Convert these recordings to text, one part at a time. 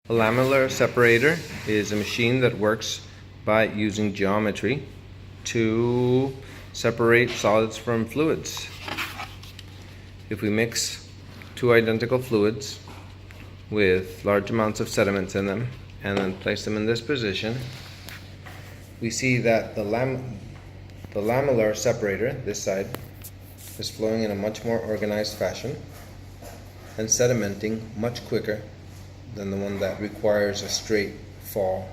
A lamellar separator is a machine that works by using geometry to separate solids from fluids. If we mix two identical fluids with large amounts of sediments in them and then place them in this position, we see that the lamellar separator, this side, is flowing in a much more organized fashion and sedimenting much quicker than the one that requires a straight fall.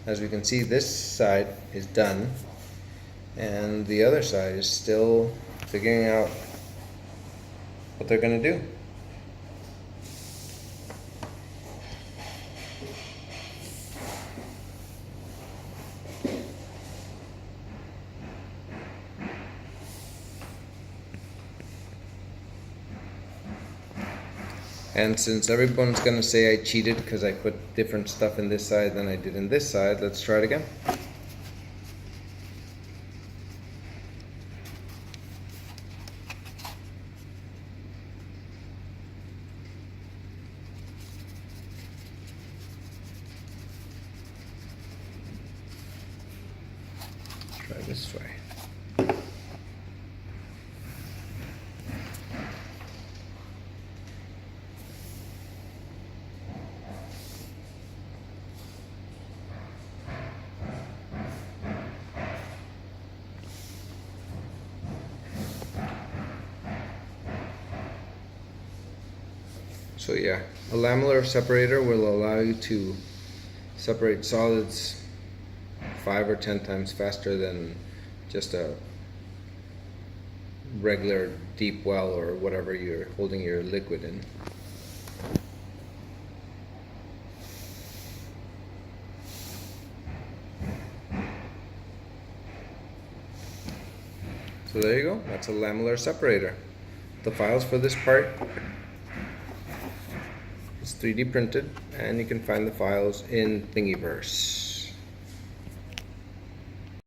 As we can see, this side is done and the other side is still figuring out what they're going to do. And since everyone's going to say I cheated because I put different stuff in this side than I did in this side, let's try it again. Try this way. So yeah, a lamellar separator will allow you to separate solids 5 or 10 times faster than just a regular deep well or whatever you're holding your liquid in. So there you go, that's a lamellar separator. The files for this part is 3D printed, and you can find the files in Thingiverse.